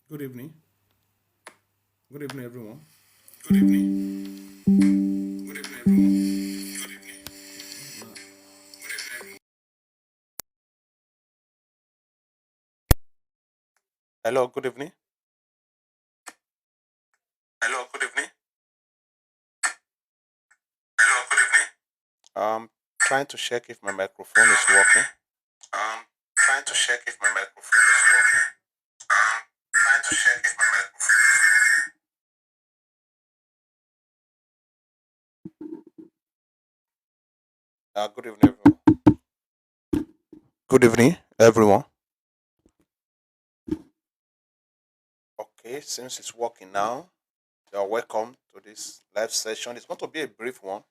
Good evening. Good evening, everyone. Good evening. Good evening, everyone. Good evening. Good evening, everyone. Hello, good evening. Hello, good evening. Hello, good evening. Trying to check if my microphone is working. Trying to check if my microphone is working. Trying to check if my microphone is working. Good evening, everyone. Good evening, everyone. Okay, since it's working now, you are welcome to this live session. It's going to be a brief one.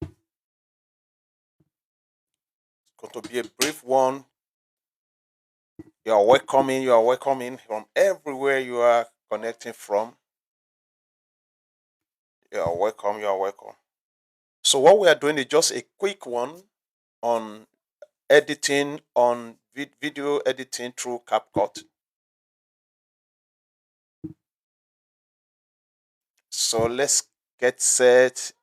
It's going to be a brief one. You are welcoming from everywhere you are connecting from. You are welcome, you are welcome. So what we are doing is just a quick one on editing, on video editing through Capcut. So let's get set.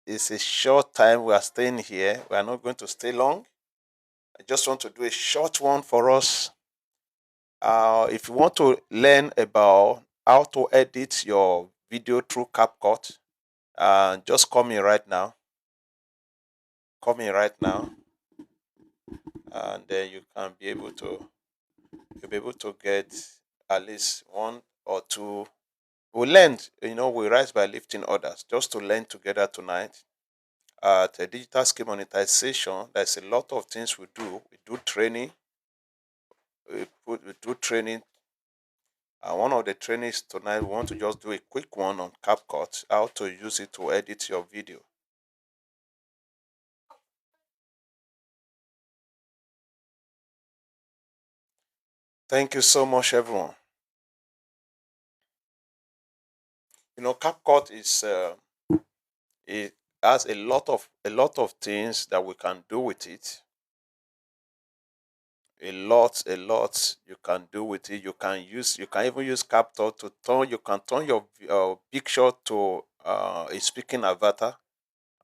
It's a short time we are staying here. We are not going to stay long. I just want to do a short one for us. If you want to learn about how to edit your video through Capcut, just call me right now. Call me right now, and then you can be able to get at least one or two. We learned, we rise by lifting others. Just to learn together tonight. At a digital skill monetization, there's a lot of things we do. We do training. We do training. And one of the trainings tonight, we want to just do a quick one on CapCut, how to use it to edit your video. Thank you so much, everyone. CapCut it has a lot of things that we can do with it. A lot you can do with it. You can even use CapCut to turn your picture to a speaking avatar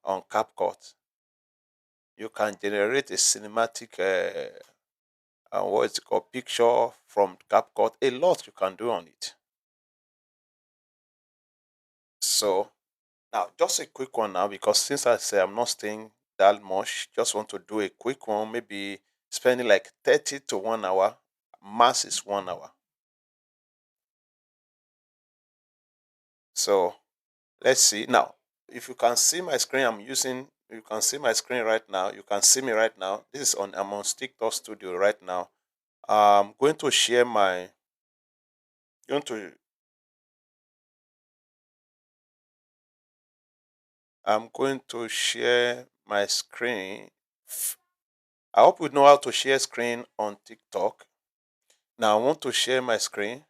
on CapCut. You can generate a cinematic what is it called, picture from CapCut. A lot you can do on it. So now just a quick one now, because since I say I'm not staying that much, just want to do a quick one, maybe spending like 30 to 1 hour. Max is 1 hour. So let's see. Now, if you can see my screen, you can see my screen right now. You can see me right now. I'm on TikTok Studio right now. I'm going to share my, going to, I'm going to share my screen. I hope you know how to share screen on TikTok. Now I want to share my screen.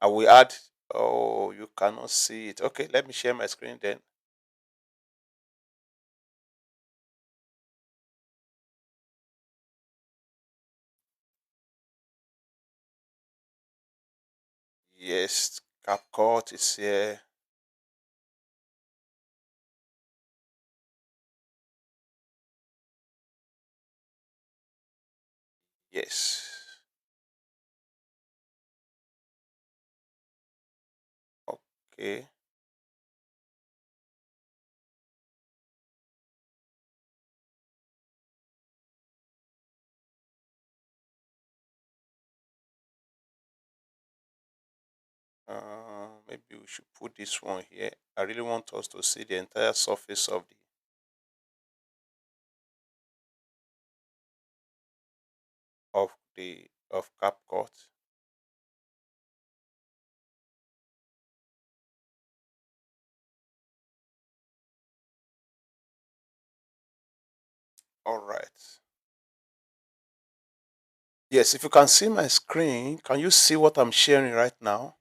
I will add, oh, you cannot see it. Okay, let me share my screen then. Yes, CapCut is here. Yes. Okay. Maybe we should put this one here. I really want us to see the entire surface of of CapCut. All right. Yes, if you can see my screen, can you see what I'm sharing right now?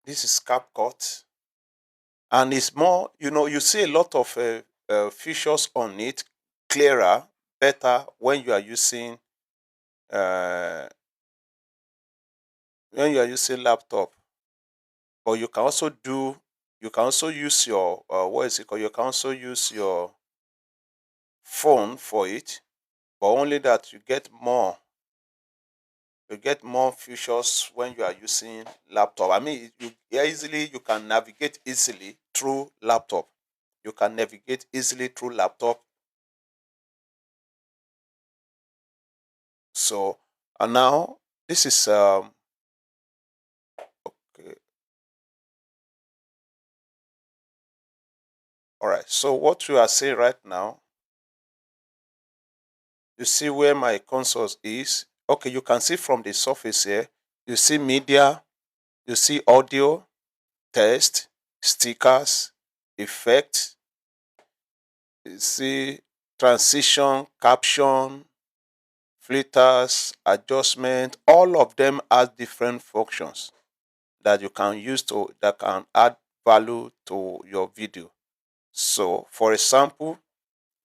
This is CapCut, and it's more, you see a lot of features on it, clearer, better when you are using laptop. But you can also use your what is it called? You can also use your phone for it, but only that you get more features when you are using laptop. I mean, you can navigate easily through laptop. You can navigate easily through laptop. So, and now this is okay. All right. So what you are saying right now, you see where my console is. Okay, you can see from the surface here. You see media, you see audio, text, stickers, effect, you see transition, caption, filters, adjustment. All of them have different functions that you can use that can add value to your video. So, for example,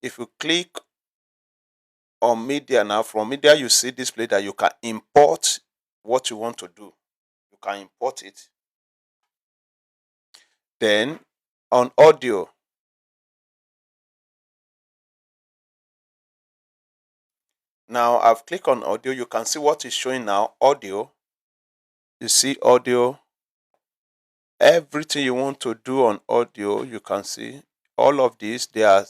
if you click on media now, from media you see display that you can import what you want to do. You can import it. Then on audio, now I've clicked on audio. You can see what is showing now. Audio. You see audio. Everything you want to do on audio, you can see all of these. There are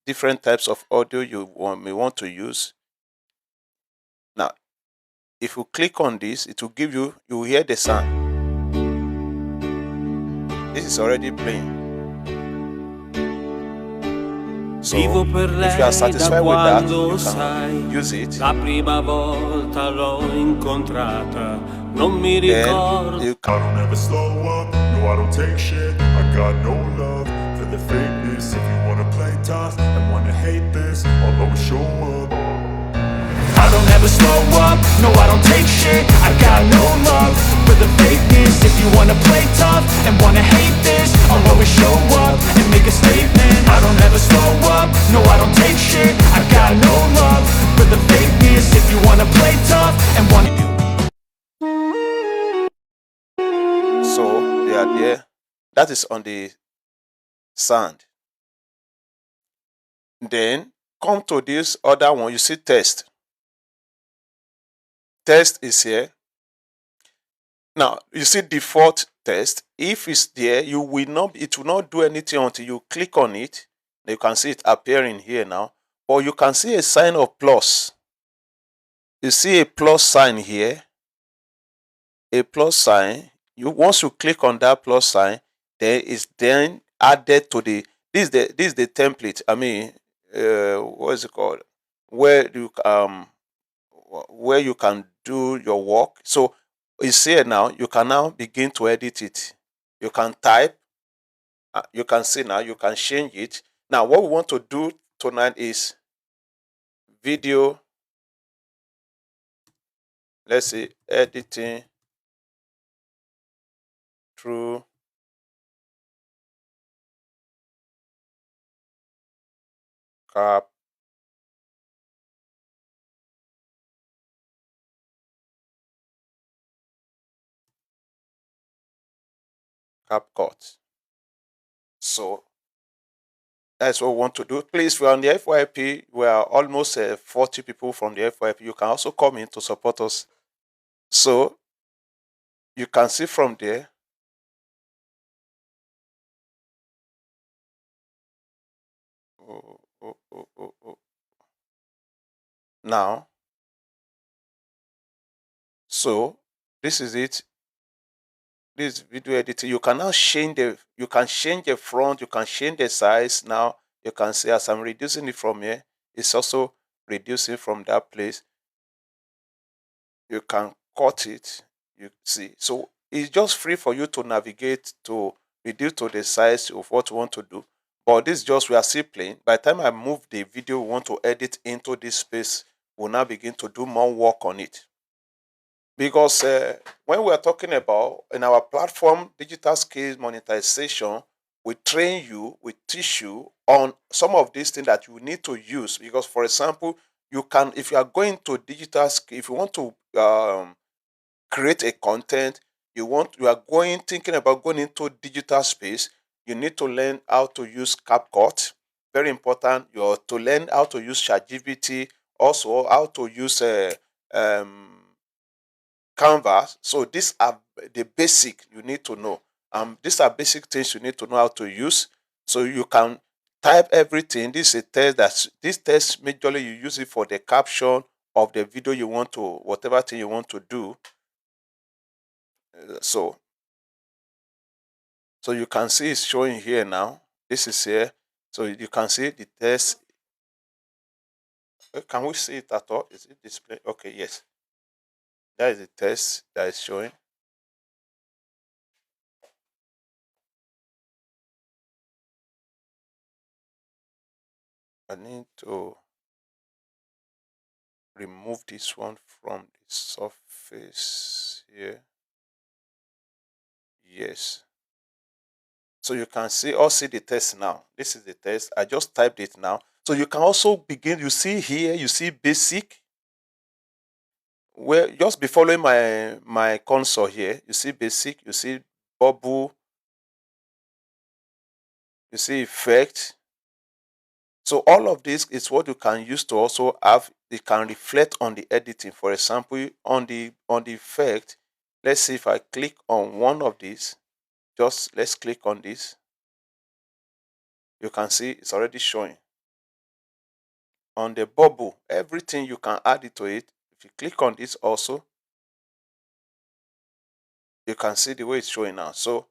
different types of audio you may want to use. Now, if you click on this, it will give you will hear the sound. This is already playing. So, if you are satisfied with that, you can use it. La prima volta l'ho incontrata, non mi ricordo. Then I don't ever slow up, no I don't take shit. I got no love for the fakeness. If you wanna play tough and wanna hate this, I'll always show up. I don't ever slow up, no I don't take shit. I got no love for the fakeness. If you wanna play tough and wanna hate this, I'll always show up and make a statement. I don't ever slow up, no I don't take shit. I got no love for the fakeness. If you wanna play tough and wanna so they are there. That is on the sound. Then come to this other one. You see text. Text is here. Now you see default text. If it's there, it will not do anything until you click on it. You can see it appearing here now. Or you can see a sign of plus. You see a plus sign here. A plus sign. Once you click on that plus sign, then it's then added to the this is the template. I mean, what is it called? Where you can do your work. So it's here now. You can now begin to edit it. You can type. You can see now. You can change it. Now, what we want to do tonight is video. Let's say editing through Capcut. So that's what we want to do. Please, we're on the FYP. We are almost 40 people from the FYP. You can also come in to support us. So you can see from there. Now, so this is it. This video editing. You can now change the front, you can change the size. Now you can see as I'm reducing it from here, it's also reducing from that place. You can cut it. You see, so it's just free for you to navigate to reduce to the size of what you want to do. But this just we are still playing. By the time I move the video we want to edit into this space, we'll now begin to do more work on it. Because when we're talking about in our platform digital skills monetization, we train you, we teach you on some of these things that you need to use. Because, for example, you can, if you are going to digital, if you want to create a content, you are thinking about going into digital space, you need to learn how to use CapCut. Very important. You are to learn how to use ChatGPT, also how to use um, Canvas. So these are the basic you need to know. These are basic things you need to know how to use. So you can type everything. This is a test this test majorly you use it for the caption of the video you want to, whatever thing you want to do. So you can see it's showing here now. This is here. So you can see the test. Can we see it at all? Is it display? Okay, yes. That is the test that is showing. I need to remove this one from the surface here. Yes. So you can see the test now. This is the test. I just typed it now. So you can also begin. You see here, you see basic. Well, just be following my console here. You see basic, you see bubble, you see effect. So all of this is what you can use to also have, it can reflect on the editing. For example, on the effect, let's see if I click on one of these. Just let's click on this. You can see it's already showing. On the bubble, everything you can add it to it. If you click on this also, you can see the way it's showing now. So,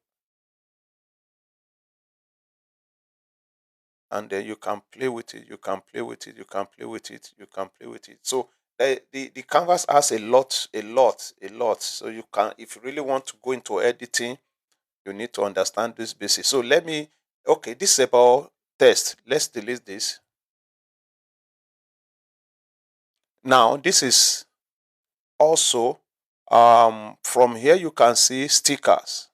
and then you can play with it, you can play with it, you can play with it, you can play with it. So the canvas has a lot. So you can, if you really want to go into editing, you need to understand this basics. So okay, this is about test. Let's delete this. Now this is also from here you can see stickers.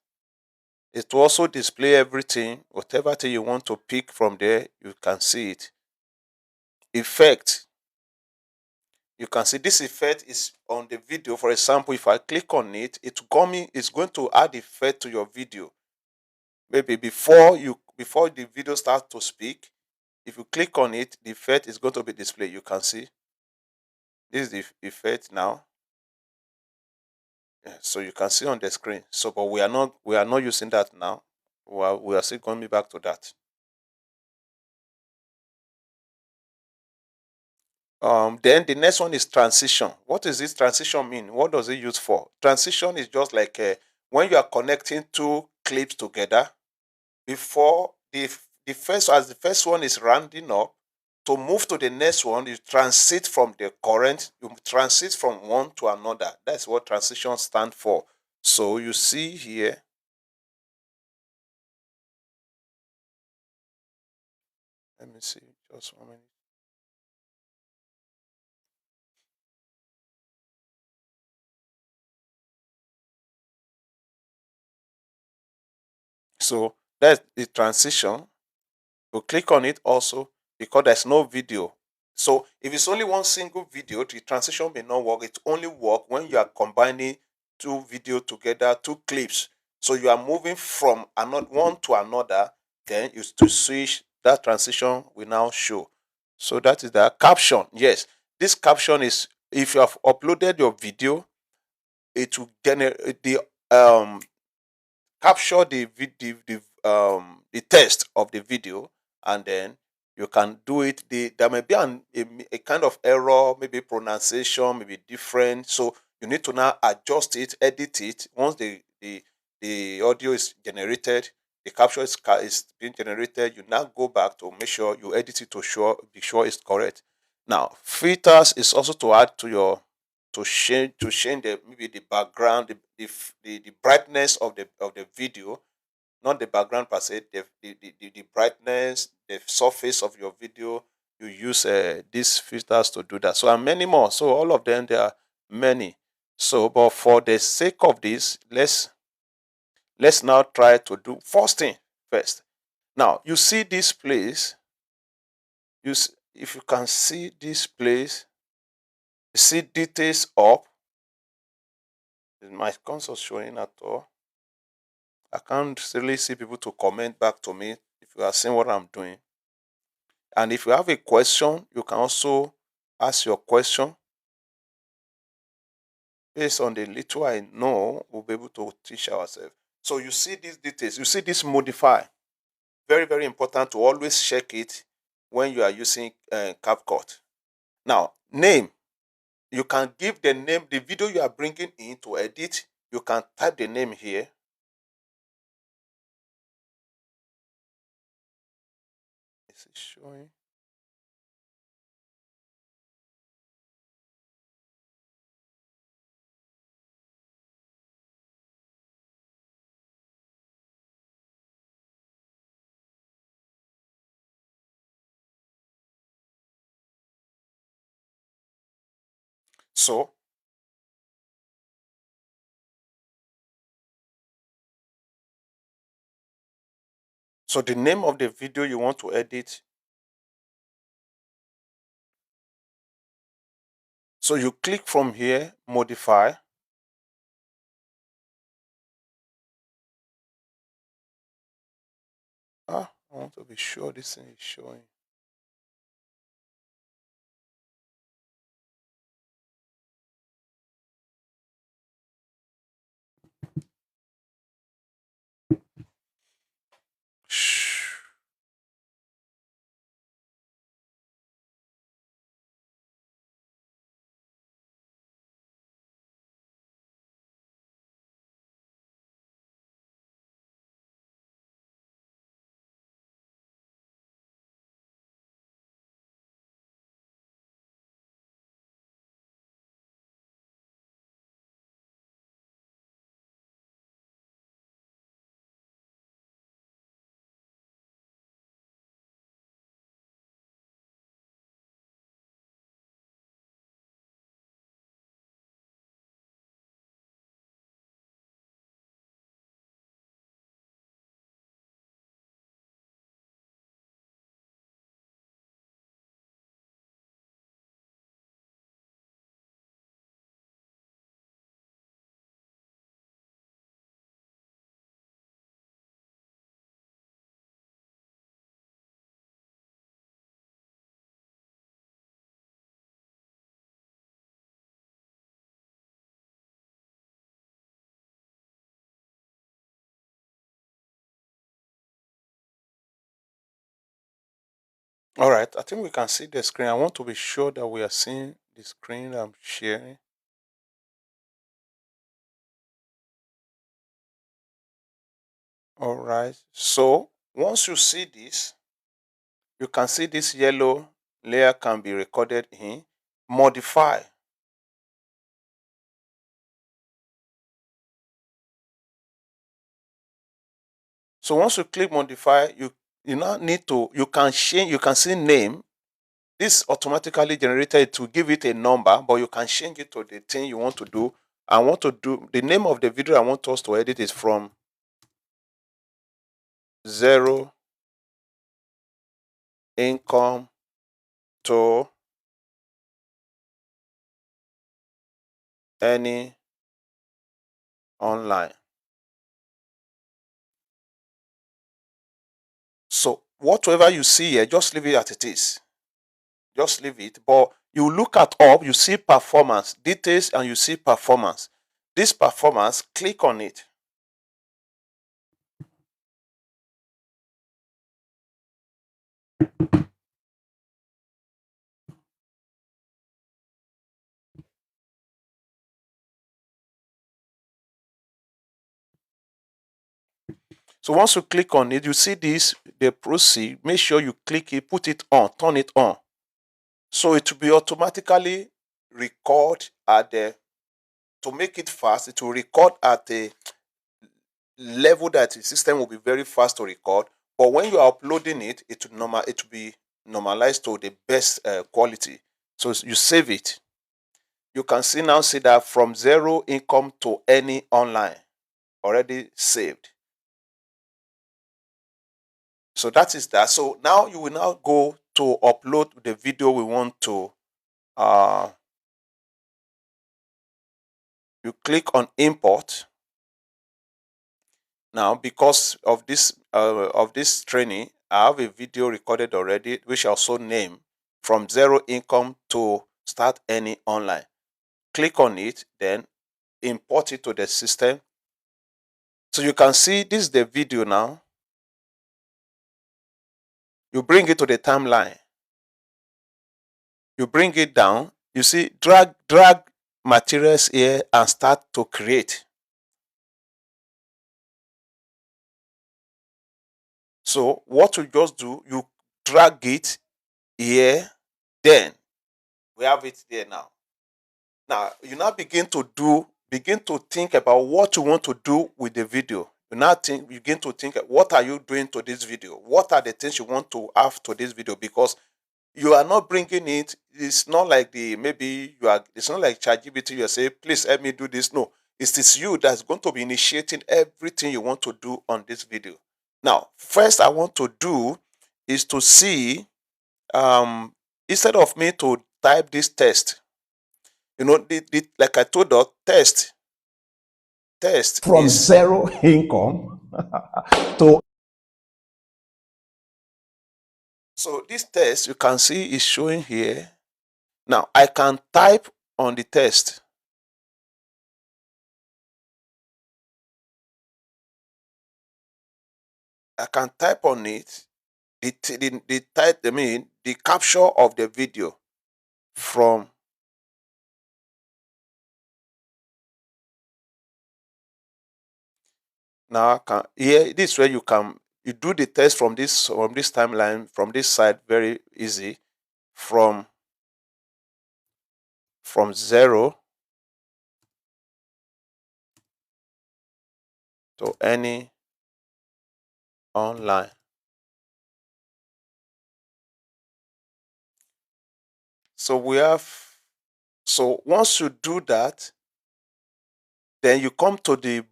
It will also display everything, whatever thing you want to pick from there, you can see it. Effect. You can see this effect is on the video. For example, if I click on it, it's going to add effect to your video. Maybe before the video starts to speak, if you click on it, the effect is going to be displayed. You can see this is the effect now. Yeah, so you can see on the screen. So, but we are not using that now. We are still going back to that. Then the next one is transition. What does this transition mean? What does it use for? Transition is just like when you are connecting two clips together. Before the first one is rounding up, to move to the next one, you transit from the current, you transit from one to another. That's what transition stands for. So you see here, let me see, just 1 minute. So that's the transition. You click on it also because there's no video. So if it's only one single video, the transition may not work. It only work when you are combining two videos together, two clips. So you are moving from one to another, then you to switch, that transition will now show. So that is the caption. Yes, this caption is, if you have uploaded your video, it will generate capture the text of the video, and then you can do it. There may be a kind of error, maybe pronunciation, maybe different. So you need to now adjust it, edit it. Once the audio is generated, the capture is being generated, you now go back to make sure you edit it to be sure it's correct. Now, filters is also to add to your to change maybe the background, the brightness of the video, not the background per se, the brightness, the surface of your video. You use these filters to do that. So, and many more. So all of them, there are many. So, but for the sake of this, let's now try to do first thing first. Now, you see this place. If you can see this place, you see details up. Is my console showing at all? I can't really see people to comment back to me if you are seeing what I'm doing. And if you have a question, you can also ask your question. Based on the little I know, we'll be able to teach ourselves. So you see these details, you see this modify. Very, very important to always check it when you are using Capcut. Now, name. You can give the name, the video you are bringing in to edit. You can type the name here. Is it showing? So the name of the video you want to edit. So you click from here, modify. I want to be sure this thing is showing. Shh. All right, I think we can see the screen. I want to be sure that we are seeing the screen I'm sharing. All right, so once you see this, you can see this yellow layer can be recorded in modify. So once you click modify, you now need to, you can change, you can see name. This automatically generated to give it a number, but you can change it to the thing you want to do. I want to do, the name of the video I want us to edit is from 0 income to any online. So whatever you see here, just leave it as it is. Just leave it. But you look at up, you see performance, details, and you see performance. This performance, click on it. So once you click on it, you see this, the proceed, make sure you click it, put it on, turn it on. So it will be automatically record at the, to make it fast, it will record at a level that the system will be very fast to record. But when you are uploading it, it will be normalized to the best quality. So you save it. You can see now, see that from 0 income to any online, already saved. So that is that. So now you will now go to upload the video we want to. You click on import. Now, because of this training, I have a video recorded already, which I also name From Zero Income to Start Earning Online. Click on it, then import it to the system. So you can see this is the video now. You bring it to the timeline. You bring it down. You see, drag materials here and start to create. So what you just do, you drag it here, then we have it there now. Now you now begin to think about what you want to do with the video. You now begin to think, what are you doing to this video? What are the things you want to have to this video? Because you are not bringing it. It's not like it's not like ChatGPT. You say, please help me do this. No, it is you that's going to be initiating everything you want to do on this video. Now, first I want to do is to see, instead of me to type this test, like I told you, test from is zero income to so this test you can see is showing here. Now I can type on the test. I can type on it the capture of the video from now. I can here, this way you do the test from this timeline, from this side, very easy, from zero to any online. So once you do that, then you come to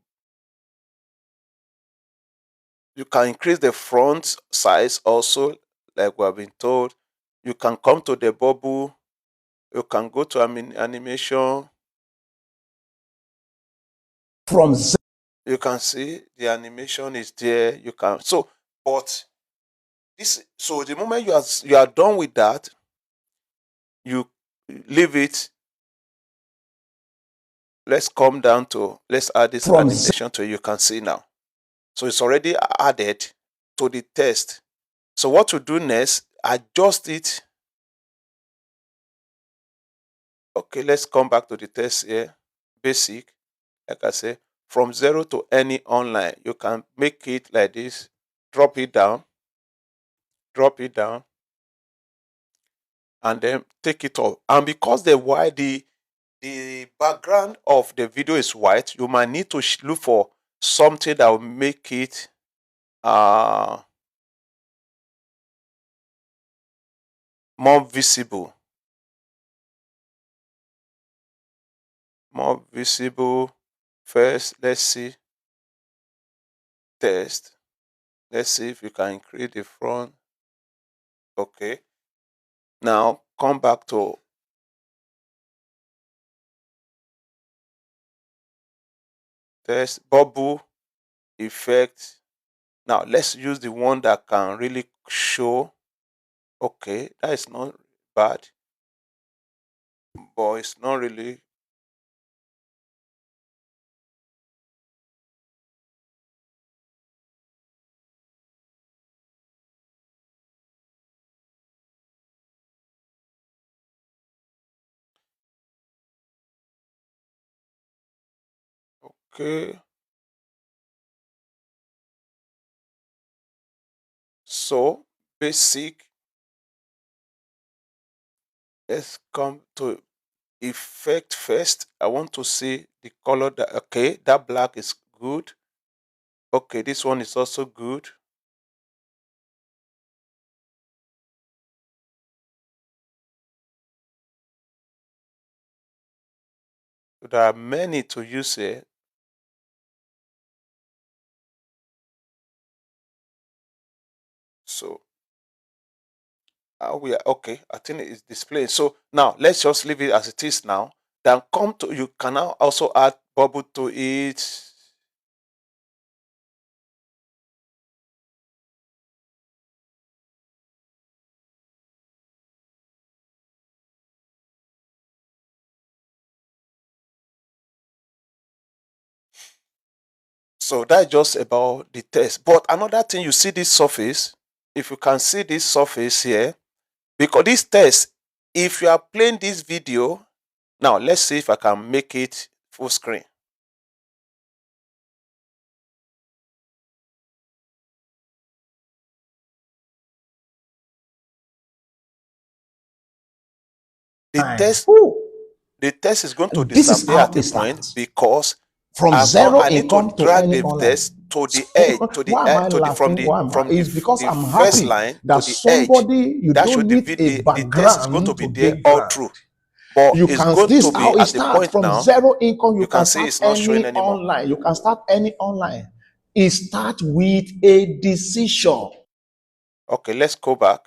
you can increase the font size also, like we have been told. You can come to the bubble. You can go to animation. from You can see the animation is there. You can but this. So the moment you are done with that, you leave it. Let's come down to let's add this From animation to it. You can see now. So it's already added to the test. So what you do next, adjust it. Okay, let's come back to the test here. Basic, like I say, from zero to any online. You can make it like this. Drop it down, and then take it off. And because the background of the video is white, you might need to look for something that will make it more visible. First, let's see. Test. Let's see if you can increase the front. Okay. Now come back to test bubble effect. Now let's use the one that can really show. Okay, that is not bad, but it's not really. Okay. So basic. Let's come to effect first. I want to see the color that okay, that black is good. Okay, this one is also good. So there are many to use here. we are okay. I think it's displaying. So now let's just leave it as it is now. Then come to, you can now also add bubble to it. So that's just about the text. But another thing, you see this surface. If you can see this surface here, because this text, if you are playing this video, now let's see if I can make it full screen. The text is going to This is disappear how at a it point starts. because From zero I need to income to drag earning the online. text to the edge, to the Why am I to the laughing? Why am I? It's because the I'm first happy line that to the edge. somebody, you That should don't need a the text is going to background be to there dig all ground. through. But You it's can, going this to is be how it at the starts. point From now. zero income, you You can can see start it's not showing any anymore. online. You can start any online. It starts with a decision. Okay, let's go back.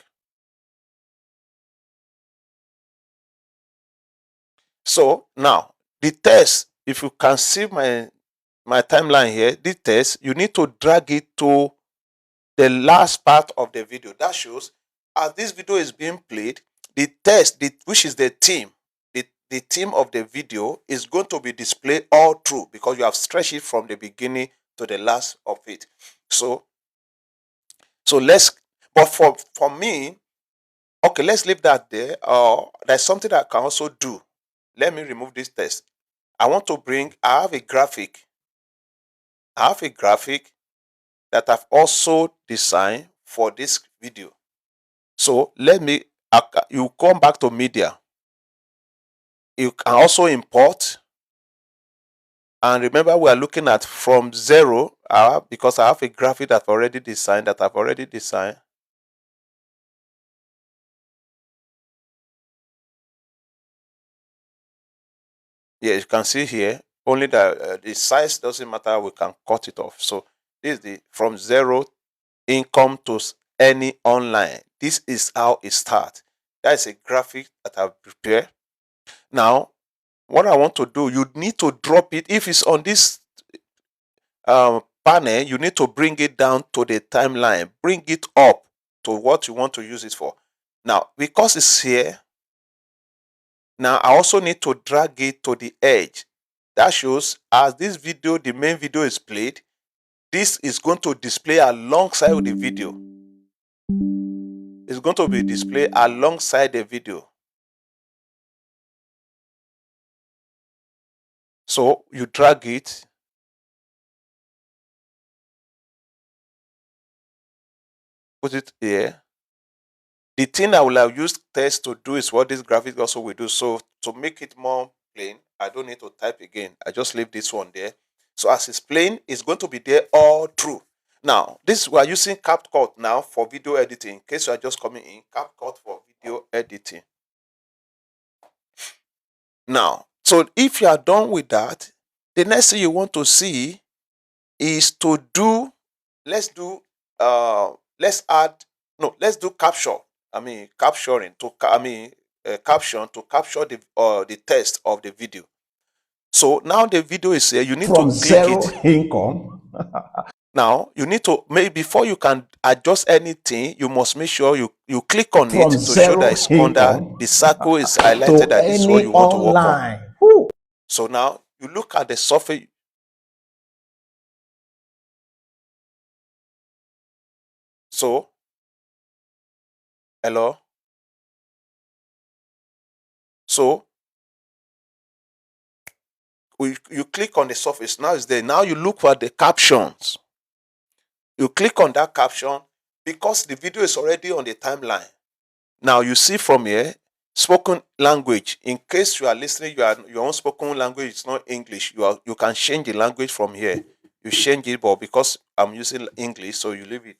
So now the text, if you can see my timeline here, the text, you need to drag it to the last part of the video. That shows as this video is being played, the text, which is the theme, the theme of the video is going to be displayed all through because you have stretched it from the beginning to the last of it. So let's, but for me, okay, let's leave that there. There's something that I can also do. Let me remove this text. I want to bring, I have a graphic that I've also designed for this video. So let me, you come back to media. You can also import. And remember, we are looking at from zero, because I have a graphic that I've already designed, Yeah, you can see here, only the size doesn't matter, we can cut it off. So this is the from zero income to any online. This is how it starts. That is a graphic that I've prepared. Now, what I want to do, you need to drop it. If it's on this panel, you need to bring it down to the timeline. Bring it up to what you want to use it for. Now, because it's here, now I also need to drag it to the edge. That shows as this video, the main video is played, this is going to display alongside with the video. It's going to be displayed alongside the video. So you drag it. Put it here. The thing I will have used text to do is what this graphic also will do. So to make it more plain, I don't need to type again. I just leave this one there. So as it's plain, it's going to be there all through. Now, this we are using Capcut now for video editing. In case you are just coming in, Capcut for video editing. Now, so if you are done with that, the next thing you want to see is to do, let's do capture. Capturing to caption to capture the text of the video. So now the video is here. You need From to click zero it. income. Now you need to, maybe before you can adjust anything, you must make sure you click on it From to show that zero it's under income the circle is highlighted to that this is what any you want to work on. online. Woo. So now you look at the surface. So hello. So you click on the surface. Now it's there. Now you look for the captions. You click on that caption because the video is already on the timeline. Now you see from here, spoken language. In case you are listening, your own spoken language is not English. You can change the language from here. You change it, but because I'm using English, so you leave it.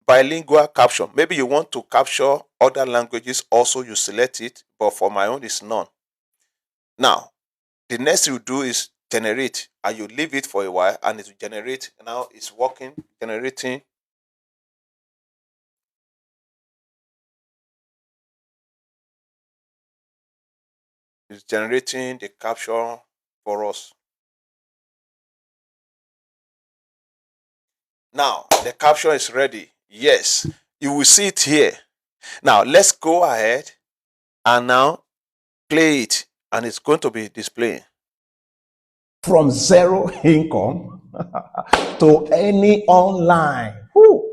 Bilingual caption. Maybe you want to capture other languages, also you select it, but for my own it's none. Now, the next you do is generate, and you leave it for a while and it will generate. Now it's working, generating. It's generating the caption for us. Now, the caption is ready. Yes, you will see it here. Now, let's go ahead and now play it, and it's going to be displaying. From zero income to any online. Woo.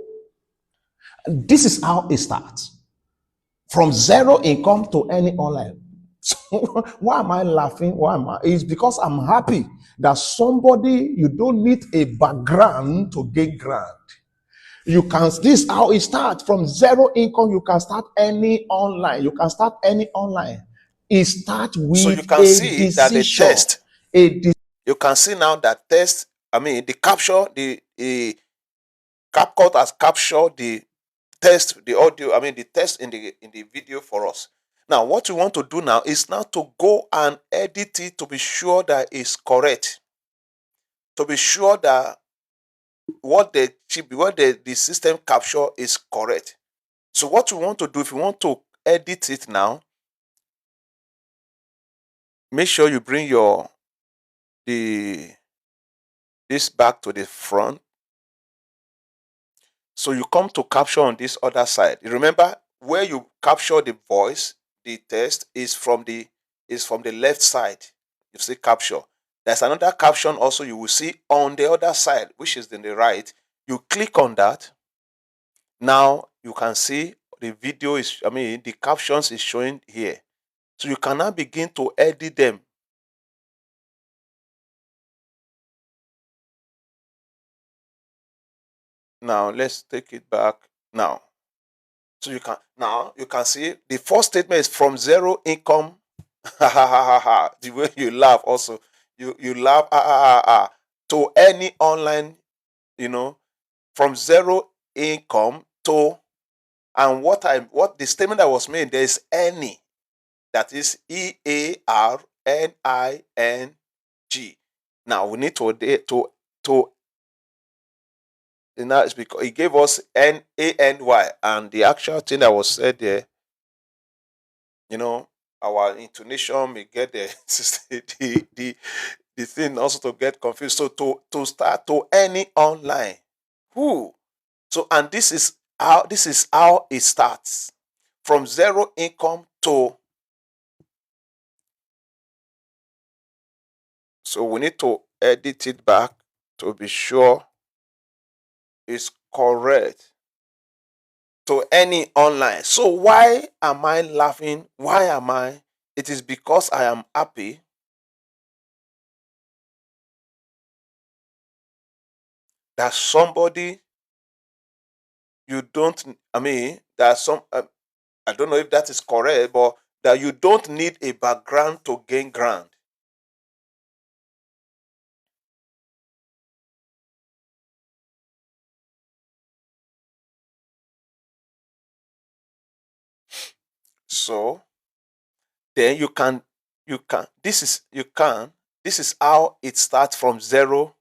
This is how it starts. From zero income to any online. So why am I laughing? Why am I? It's because I'm happy that somebody, you don't need a background to gain grant. You can, this is how it starts. From zero income, you can start any online. You can start any online. It starts So with you can a see that the decision. text, you can see now that text, the capture, the CapCut has captured the text, the audio, the text in the video for us. Now, what we want to do now is now to go and edit it to be sure that it's correct. To be sure that what the system capture is correct. So what we want to do, if you want to edit it now, make sure you bring this back to the front. So you come to capture on this other side. You remember where you capture the voice, the text is from the left side. You see capture. There's another caption also you will see on the other side, which is in the right. You click on that. Now you can see the video is, the captions is showing here. So you can now begin to edit them. Now let's take it back now. So you can see the first statement is from zero income. The way you laugh also. You laugh to any online, from zero income to, and what the statement that was made, there is any, that is EARNING. Now we need it's because it gave us NANY, and the actual thing that was said there, our intonation may get the the thing also to get confused. So to start to any online. Who? So, and this is how it starts. From zero income to, so we need to edit it back to be sure it's correct. To any online. So why am I laughing? Why am I? It is because I am happy that somebody, you don't, that some, I don't know if that is correct, but that you don't need a background to gain ground. So then this is how it starts from zero.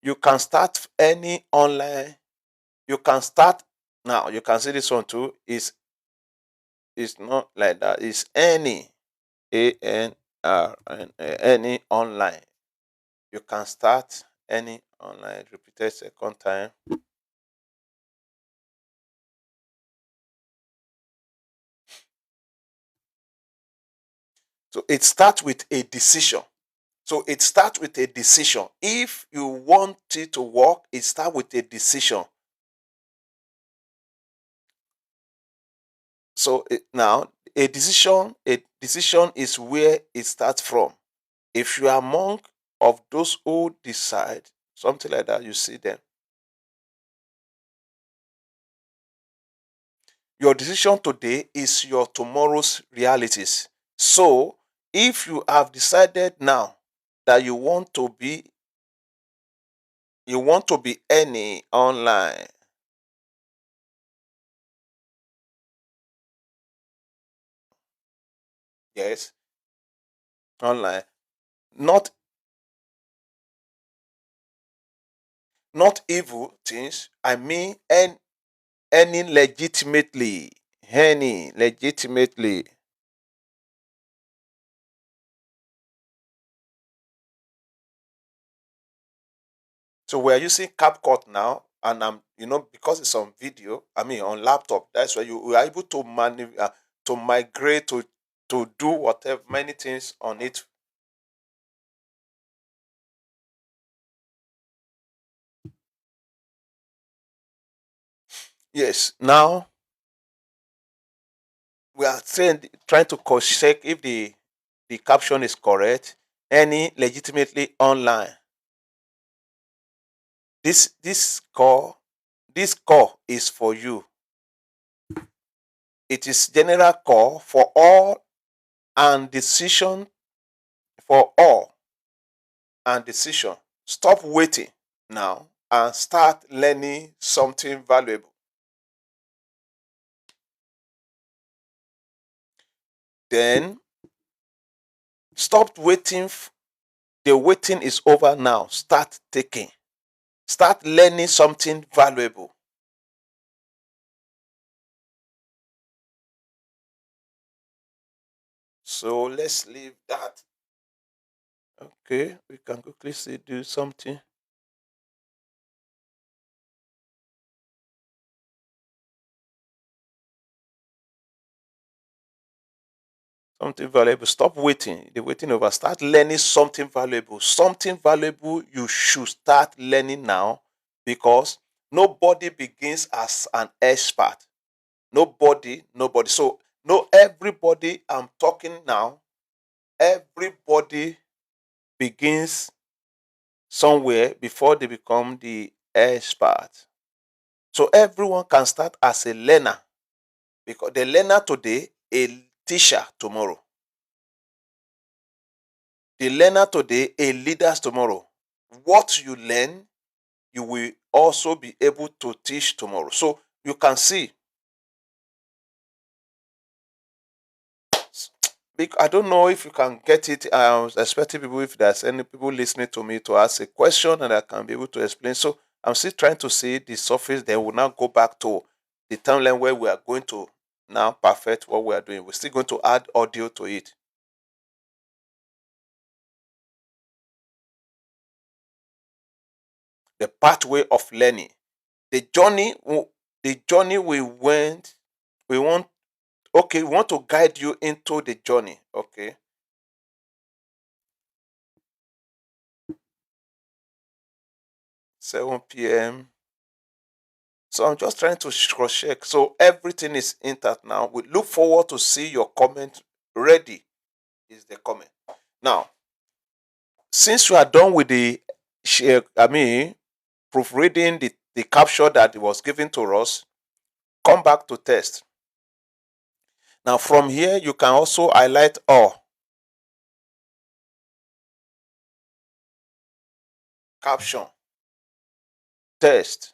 You can start any online. You can start now. You can see this one too. It's not like that. It's any any online. You can start any online. Repeated second time. So it starts with a decision. So it starts with a decision. If you want it to work, it starts with a decision. So now a decision is where it starts from. If you are among of those who decide, something like that, you see them. Your decision today is your tomorrow's realities. So if you have decided now that you want to be any online, yes, online, not evil things, earning legitimately. any legitimately. So we're using CapCut now, and because it's on video, on laptop. That's why you are able to to migrate to do whatever many things on it. Yes. Now we are trying to check if the caption is correct. Any legitimately online. This call is for you. It is general call for all and decision for all and decision. Stop waiting now and start learning something valuable. Then stop waiting. The waiting is over now. Start taking. Start learning something valuable. So let's leave that. Okay, we can quickly do something. Something valuable. Stop waiting. The waiting over. Start learning something valuable. Something valuable you should start learning now, because nobody begins as an expert. Nobody. So, no, everybody I'm talking now, everybody begins somewhere before they become the expert. So everyone can start as a learner, because the learner today, a teacher tomorrow. The learner today, a leader tomorrow. What you learn, you will also be able to teach tomorrow. So you can see. I don't know if you can get it. I was expecting people, if there's any people listening to me, to ask a question and I can be able to explain. So I'm still trying to see the surface. Then we'll now go back to the timeline where we are going to now perfect what we are doing. We're still going to add audio to it. The pathway of learning. The journey we want, okay, we want to guide you into the journey. Okay. Seven p.m. So I'm just trying to cross check. So everything is intact now. We look forward to see your comment. Ready is the comment. Now, since you are done with the proofreading the capture that was given to us, come back to test. Now from here, you can also highlight all. Caption. Test.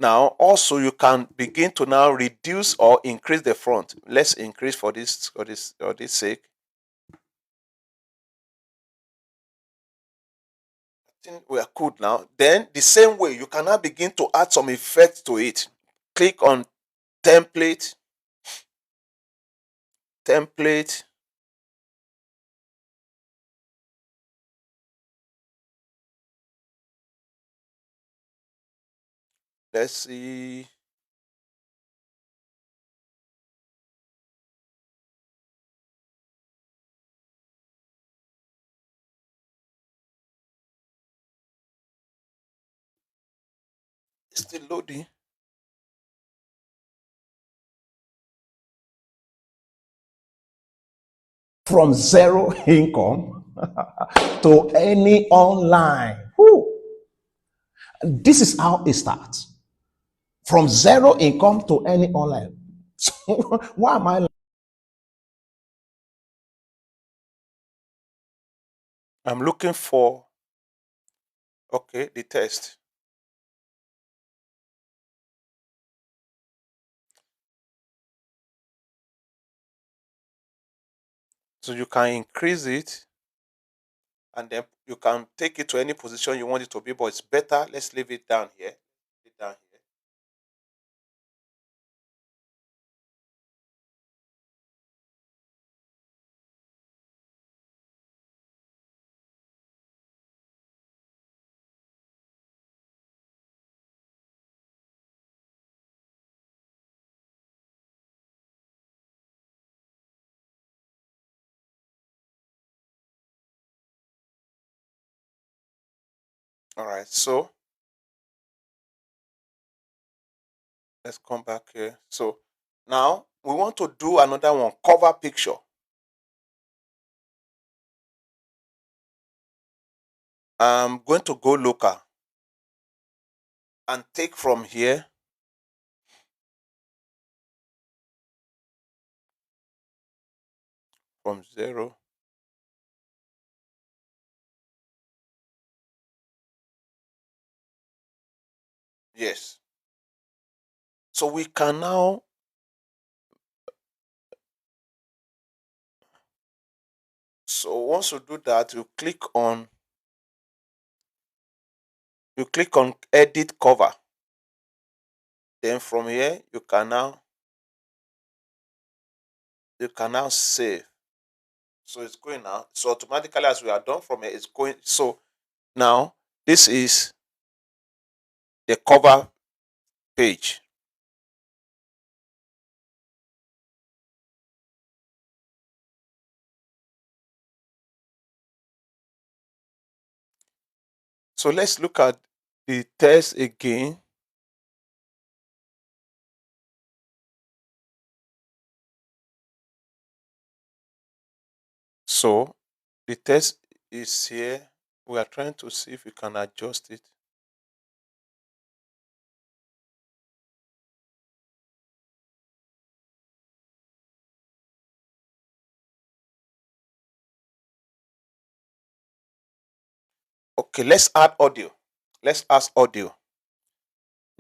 Now also you can begin to now reduce or increase the font. Let's increase for this sake. I think we are good now. Then the same way you can now begin to add some effects to it. Click on template. Let's see. It's still loading. From zero income to any online. Woo. This is how it starts. From zero income to any online. So why am I? I'm looking for, okay, the test. So you can increase it, and then you can take it to any position you want it to be, but it's better. Let's leave it down here. All right, so let's come back here. So now we want to do another one, cover picture. I'm going to go local and take from here from 0. Yes. So we can now once you do that, you click on edit cover. Then from here you can now save. So it's going now. So automatically, as we are done from here, it's going. So now this is the cover page. So let's look at the text again. So the text is here. We are trying to see if we can adjust it. Okay, let's add audio. Let's add audio.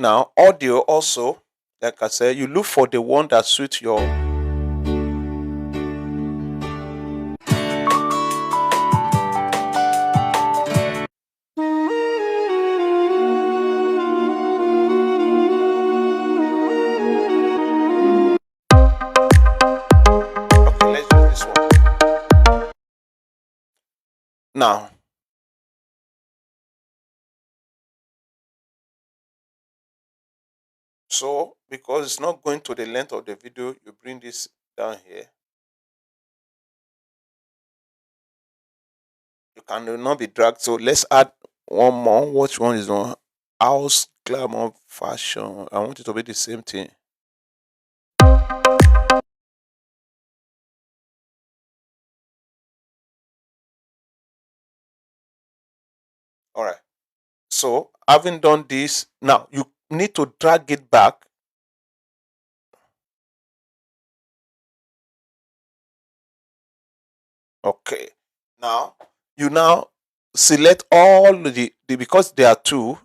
Now, audio also, like I said, you look for the one that suits your. Okay, let's use this one. Now, so because it's not going to the length of the video, you bring this down here. You cannot be dragged. So let's add one more. Which one is on? House, glamour, fashion. I want it to be the same thing. All right. So having done this, now you need to drag it back. Okay. Now you select all the because there are two,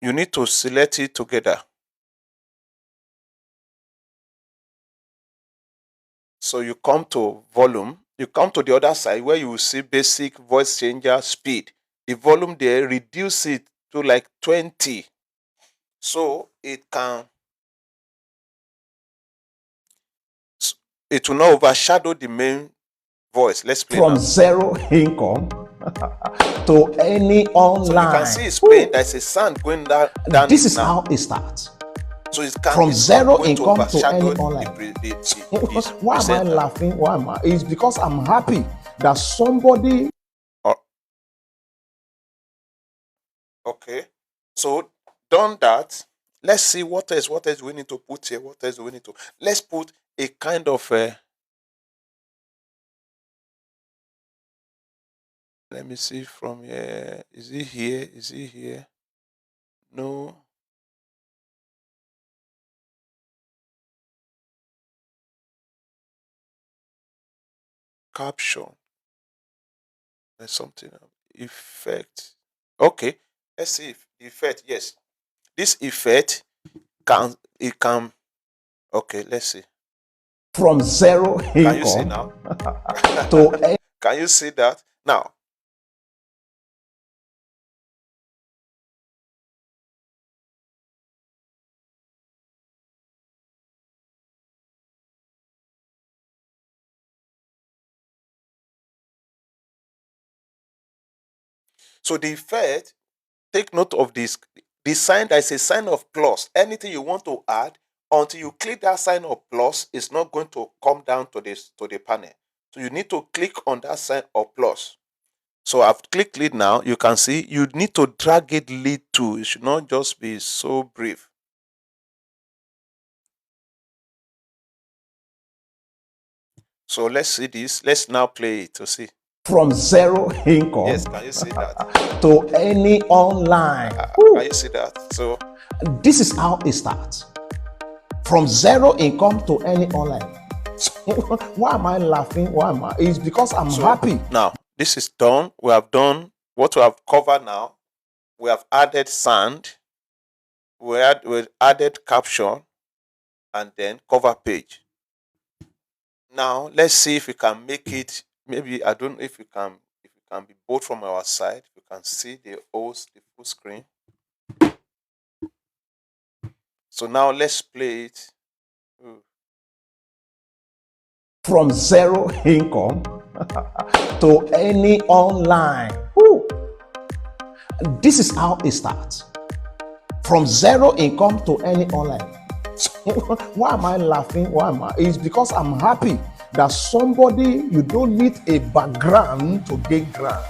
you need to select it together. So you come to volume, you come to the other side where you will see basic voice changer speed. The volume there, reduce it to like 20. So it will not overshadow the main voice. Let's play From now. zero income to any online. So you can see it's playing. There's a sound going down. This is now. how it starts. So From zero income to any overshadow online. Why am I presenter. laughing? Why am I? It's because I'm happy that somebody. Okay. So done that. Let's see what else we need to put here. What else do we need to? Let's put a kind of let me see from here. Is it here? Is it here? No. Caption. There's something. Effect. Okay. Let's see if the effect. Yes. This effect can. Okay. Let's see. From zero income. Can you see now? to Can you see that now? So the effect, take note of this. The sign, that is a sign of plus. Anything you want to add, until you click that sign of plus, it's not going to come down to the panel. So you need to click on that sign of plus. So I've clicked lead now. You can see you need to drag it lead to. It should not just be so brief. So let's see this. Let's now play it to see. From zero income Yes, can you see that? to any online. Can you see that? So This is how it starts. From zero income to any online. So, why am I laughing? Why am I? It's because I'm happy. now this is done. We have done what we have covered now. We have added sound. We added caption and then cover page. Now let's see if we can make it. Maybe I don't know if it can be both from our side. We can see the full screen. So now let's play it. From zero income to any online. This is how it starts. From zero income to any online. So, why am I laughing? Why am I? It's because I'm happy that somebody, you don't need a background to gain ground.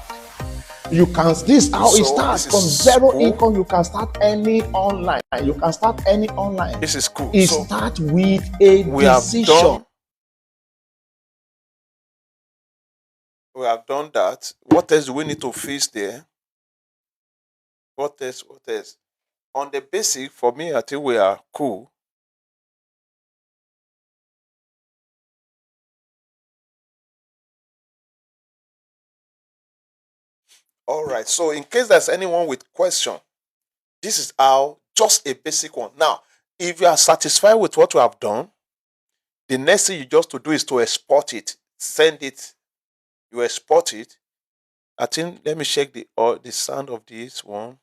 You can, this is how it starts. From zero income, you can start any online. You can start any online. This is cool. It starts with a decision. We have done that. What else do we need to fix there? What else? What else? On the basic, for me, I think we are cool. All right. So in case there's anyone with question, this is how, just a basic one. Now, if you are satisfied with what you have done, the next thing you just to do is to export it, send it. You export it. I think, let me check the sound of this one.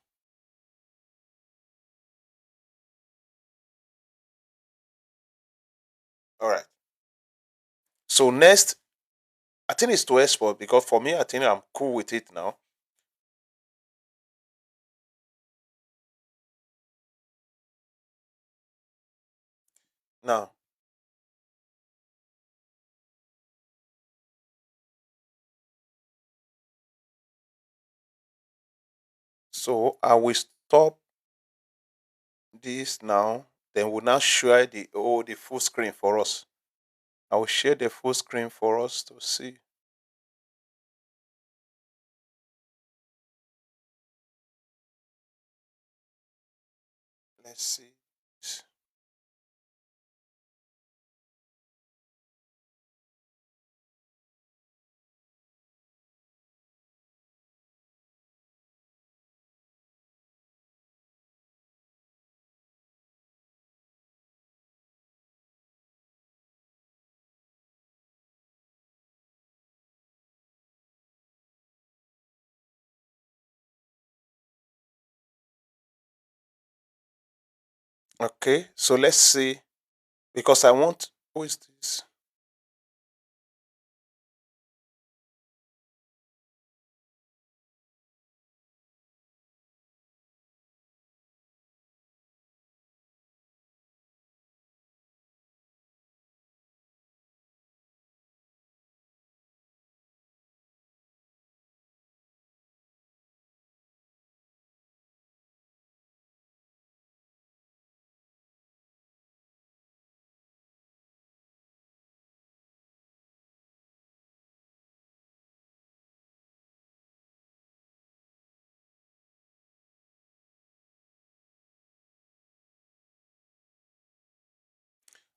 All right. So next, I think it's to export, because for me, I think I'm cool with it now. Now, so I will stop this now. Then we'll now share the full screen for us. I will share the full screen for us to see. Let's see. Okay, so let's see, because I want, who is this?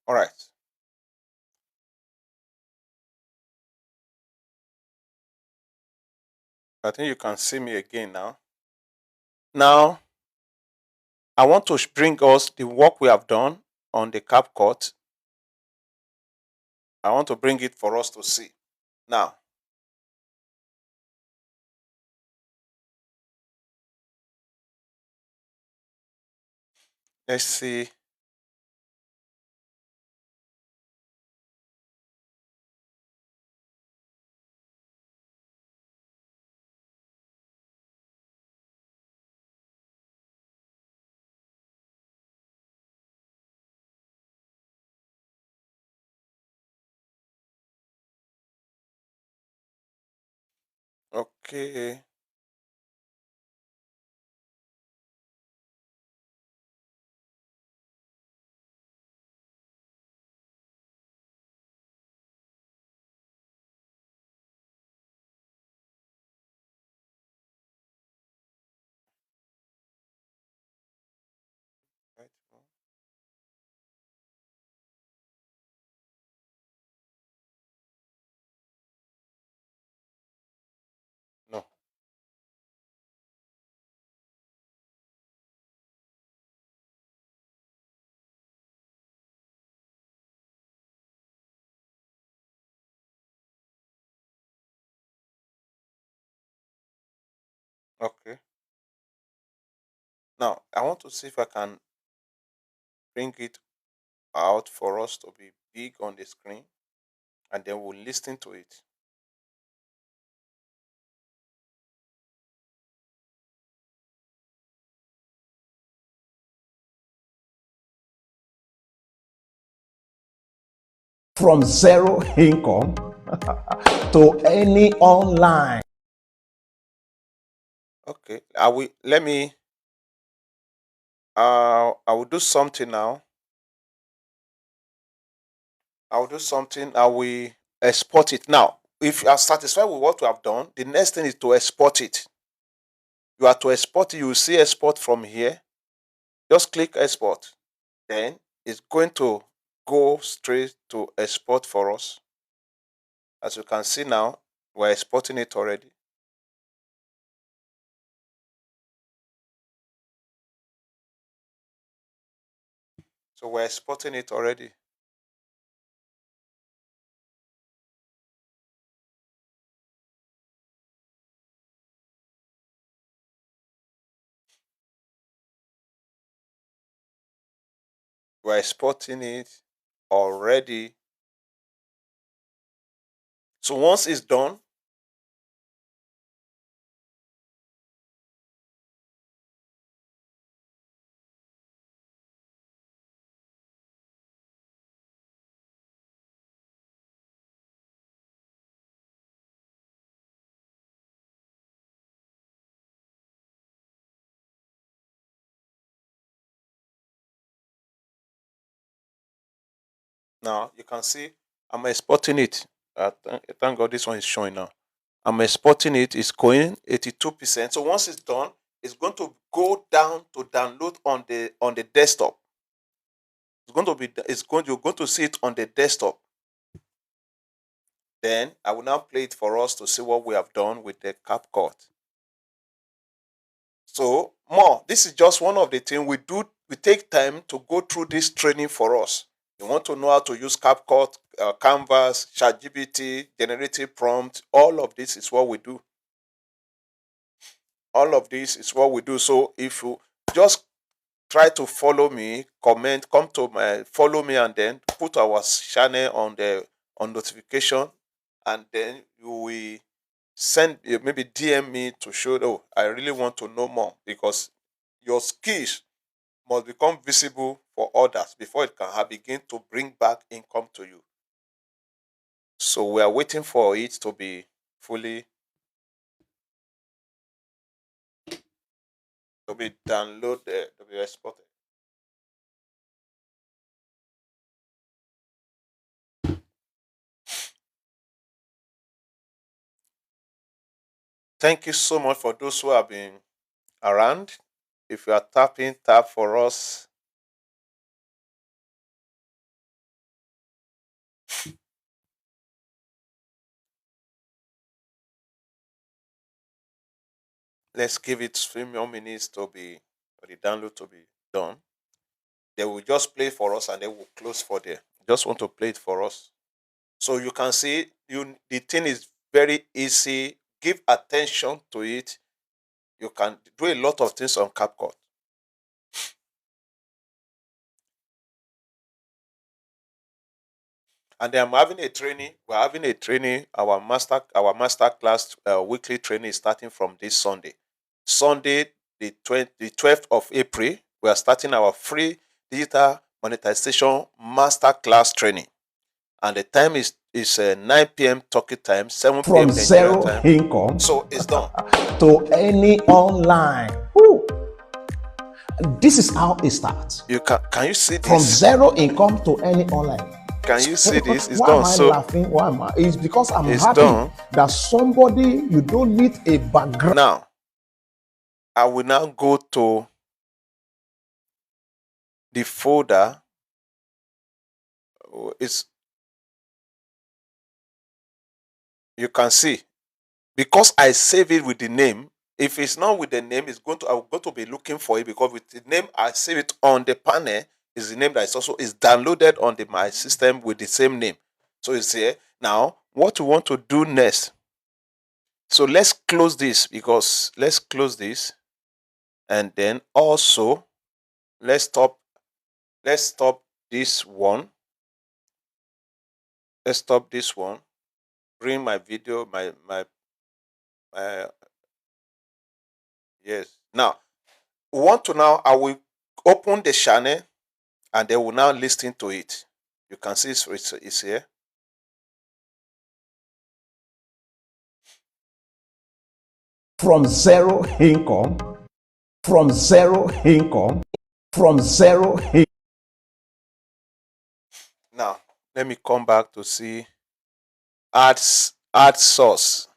All right. I think you can see me again now. Now, I want to bring us the work we have done on the Capcut. I want to bring it for us to see. Now, let's see. Okay. Right. No. Okay. Now I want to see if I can bring it out for us to be big on the screen, and then we'll listen to it. From zero income to any online. Okay. I will do something now. I will do something. I will export it. Now, if you are satisfied with what we have done, the next thing is to export it. You are to export it. You will see export from here. Just click export. Then it's going to go straight to export for us. As you can see now, we're exporting it already. So we're exporting it already. We're exporting it already. So once it's done, now you can see I'm exporting it. Thank God this one is showing now. I'm exporting it. It's going 82%. So once it's done, it's going to go down to download on the desktop. You're going to see it on the desktop. Then I will now play it for us to see what we have done with the CapCut. So more, this is just one of the things we do. We take time to go through this training for us. You want to know how to use CapCut, Canvas, ChatGPT, generative prompt. All of this is what we do. All of this is what we do. So if you just try to follow me, comment, come to my follow me, and then put our channel on notification, and then you will send maybe DM me to show. Oh, I really want to know more, because your skills must become visible for others before it can begin to bring back income to you. So we are waiting for it to be fully downloaded, to be exported. Thank you so much for those who have been around. If you are tapping, tap for us. Let's give it 3 more minutes to be for the download to be done. They will just play for us and they will close for there. Just want to play it for us. So you can see the thing is very easy. Give attention to it. You can do a lot of things on CapCut. And then I'm having a training. We're having a training. Our master class weekly training is starting from this Sunday. Sunday, the 12th of April, we are starting our free digital monetization master class training. And the time is It's 9 p.m. Turkey time, 7 from p.m. Nigeria zero time. income So it's done. to any online. Woo. This is how it starts. Can you see From this? zero income to any online. Can you see this? It's Why done. am I So laughing? Why am I? It's because I'm it's happy done. that somebody, you don't need a background. Now, I will now go to the folder. It's, you can see, because I save it with the name. If it's not with the name, I'm going to be looking for it, because with the name I save it on the panel is the name that is downloaded on my system with the same name. So it's here. Now, what we want to do next. So let's close this, and then also let's stop this one. Let's stop this one. Bring my video, my yes. Now we want to I will open the channel, and they will now listen to it. You can see it's here. From zero income, from zero income, from zero income. Now let me come back to see add source.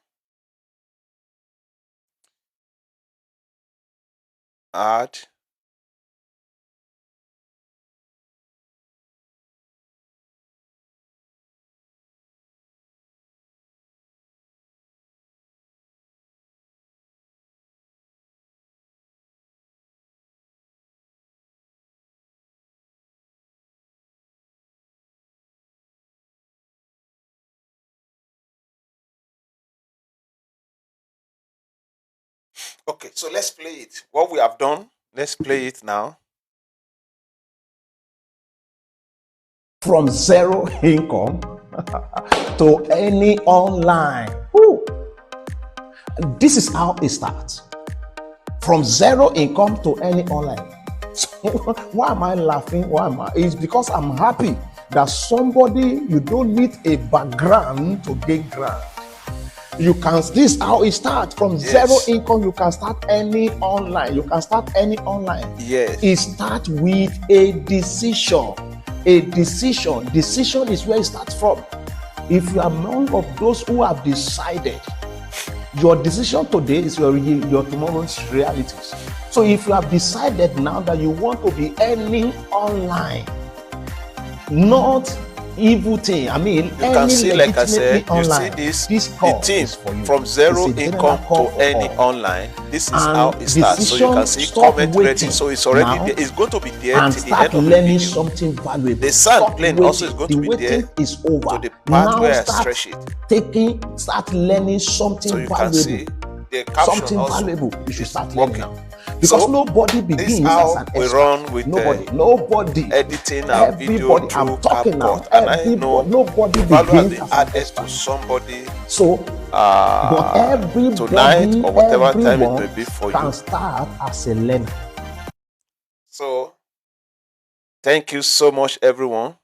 Add. Okay, so let's play it. What we have done, let's play it now. From zero income to any online. Woo. This is how it starts. From zero income to any online. So, why am I laughing? Why am I? It's because I'm happy that somebody, you don't need a background to gain ground. You can, this is how it starts. From zero income, you can start any online. You can start any online. Yes. It starts with a decision. A decision. Decision is where it starts from. If you are among of those who have decided, your decision today is your tomorrow's realities. So if you have decided now that you want to be earning online, not evil thing. I mean, you can see, like I said, online, you see this the team from zero income to any online. This is how it starts. So you can see comment ready. So it's already there. It's going to be there and till the end start of the learning video. something valuable. The sound playing also is going to be there is over. to the part Now where I start stretch it. start learning something So you valuable. can see the caption Something also valuable. You should is start learning working. now. Because So nobody begins this how as an we expert. run with Nobody editing our video everybody, through I'm talking now. Capcut, and I know Nobody value has begins been as an added expert. to somebody So, but everybody, tonight or whatever time it everyone may be for can you. start as a learner. So thank you so much, everyone.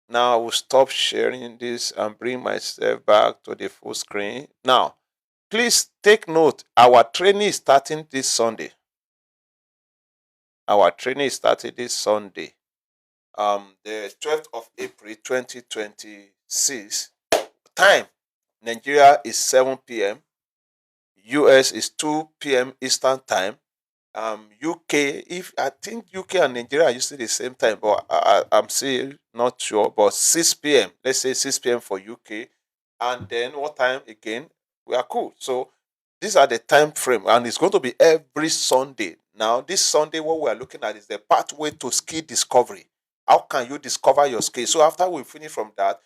Now I will stop sharing this and bring myself back to the full screen. Now, please take note, our training is starting this Sunday. Our training is starting this Sunday, the 12th of April 2026. Time, Nigeria is 7 p.m. US is 2 p.m. Eastern time. UK, I think UK and Nigeria are usually the same time, but I'm still not sure. But 6 p.m. Let's say 6 p.m. for UK, and then what time again? We are cool. So these are the time frame, and it's going to be every Sunday. Now, this Sunday, what we are looking at is the pathway to skill discovery. How can you discover your skills? So after we finish from that,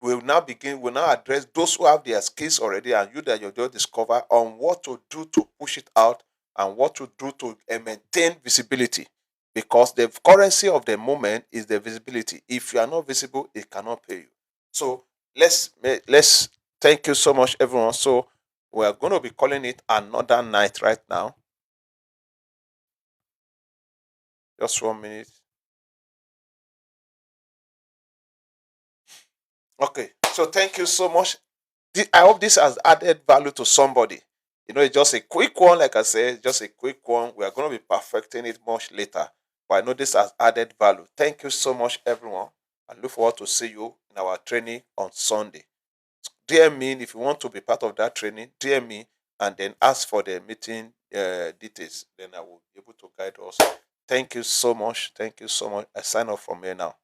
we'll now address those who have their skills already and you that you just discover on what to do to push it out and what to do to maintain visibility. Because the currency of the moment is the visibility. If you are not visible, it cannot pay you. So let's thank you so much, everyone. So we are going to be calling it another night right now. Just 1 minute. Okay, So thank you so much. I hope this has added value to somebody. It's just a quick one, like I said, just a quick one. We are going to be perfecting it much later. But I know this has added value. Thank you so much, everyone. I look forward to see you in our training on Sunday. DM me if you want to be part of that training. DM me and then ask for the meeting details. Then I will be able to guide us. Thank you so much. Thank you so much. I sign off from here now.